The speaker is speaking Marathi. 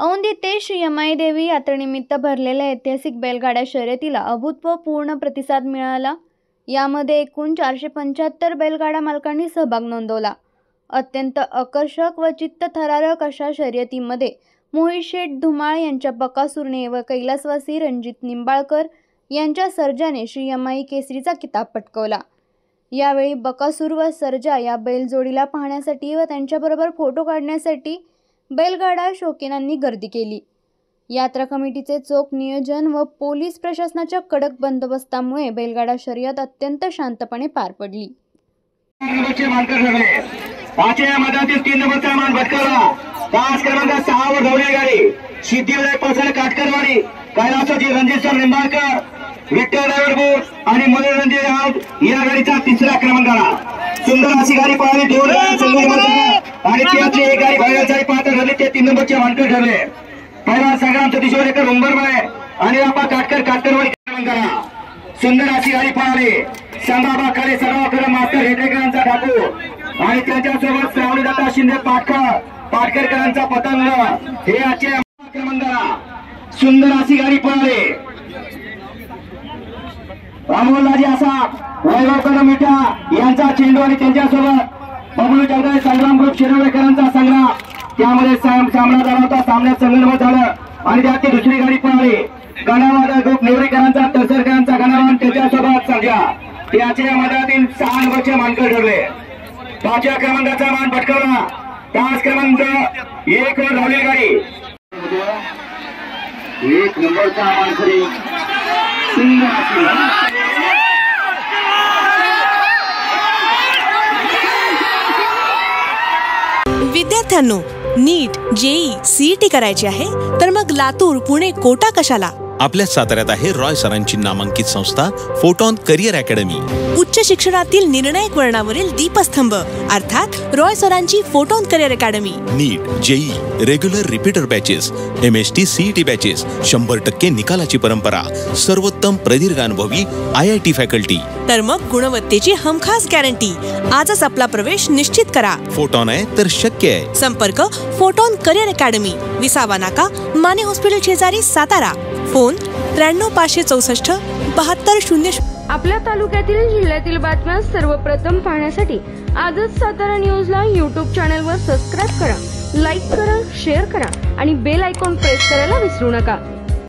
औंधी ते श्री यमाई देवी यात्रेनिमित्त भरलेल्या ऐतिहासिक बैलगाडा शर्यतीला अभूतपूर्व प्रतिसाद मिळाला। यामध्ये एकूण 475 बैलगाडा मालकांनी सहभाग नोंदवला। अत्यंत आकर्षक व चित्तथरारक अशा शर्यतीमध्ये मोहित शेठ धुमाळ यांच्या बकासूरने व कैलासवासी रणजित निंबाळकर यांच्या सर्जाने श्री यमाई केसरीचा किताब पटकावला। यावेळी बकासूर व सर्जा या बैलजोडीला पाहण्यासाठी व त्यांच्याबरोबर फोटो काढण्यासाठी बैलगाडा शौकीनांनी गर्दी केली। यात्रा कमिटीचे चोख नियोजन व पोलीस प्रशासनाच्या कडक बंदोबस्तामुळे बैलगाडा शर्यत अत्यंत शांतपणे पार पडली। पाचव्या मधातील 3 नंबरचा मान भटकवला। 5 क्रमांक 6 वर धावली गाडी सिद्धिविनायक पासले काटकरवाडी कैलासवासी रणजित निंबाळकर विठ्ठल ड्रायव्हर बोट आणि मनोरंजन राऊत या गाडीचा 3रा क्रमांकाला सुंदर अशी गाडी पळाली। 2 आणि त्याची एक गाडी बैलाची पात्र ठरली। ते 3 नंबरचे मानकर ठरले। पहिला संग्राम सतीश्वर एक उंबरमाळे आणि आपा काटकरवाडी क्रमांकाला सुंदर अशी गाडी पळाली। संभाबा खाली सर्वाकडे मास्तर हेटेकरांचा ठाकूर आणि त्यांच्यासोबत श्रावणी दत्ता शिंदे पाटकरकरांचा पतंग हे आजचे क्रमांकाला सुंदर अशी गाडी पळाली। अमोलदाजी असा वैभवकर मिठा यांचा चेंडू आणि त्यांच्यासोबत बबलू जगदाळे संग्राम ग्रुप शिरवळेकरांचा संग्राम त्यामध्ये सामना झाला होता। सामन्यात संघर्ष झाला आणि त्यात दुसरी गाडी पळाली। गणावादा ग्रुप नेवरेकरांचा तरसरकरांचा गणावान त्याच्यासोबत सर्जा त्याच्या मधातील 6 नंबरचे मानकर ठरले। 5व्या क्रमांकाचा मान पटकावला। 5 क्रमांक 1 वर धावली गाडी 1 नंबरचा मानकरी विद्यार्थ्यांनो, नीट, जेई, सीईटी करायची आहे तर मग लातूर, पुणे, कोटा कशाला? आपल्या साताऱ्यात आहे रॉय सरांची नामांकित संस्था फोटॉन करिअर अकॅडमी। उच्च शिक्षणातील निर्णायक वळणावरील दीपस्तंभ अर्थात रॉय सरांची Photon Career Academy. NEET, JEE, regular repeater batches, MST CET batches, 100% निकालाची परंपरा, सर्वोत्तम प्रदीर्घ अनुभवी IIT फॅकल्टी, तर मग गुणवत्तेची हमखास गॅरंटी। आजच आपला प्रवेश निश्चित करा। फोटॉन आहे तर शक्य आहे। संपर्क फोटॉन करिअर अकॅडमी, विसावा नाका, माने हॉस्पिटल शेजारी, सातारा। फोन 93 564 7200। आपल्या तालुक्यातील जिल्ह्यातील बातम्या सर्वप्रथम पाहण्यासाठी आजच सातारा न्यूजला YouTube चॅनलवर सबस्क्राइब करा, लाईक करा, शेअर करा आणि बेल आयकॉन प्रेस करायला विसरू नका।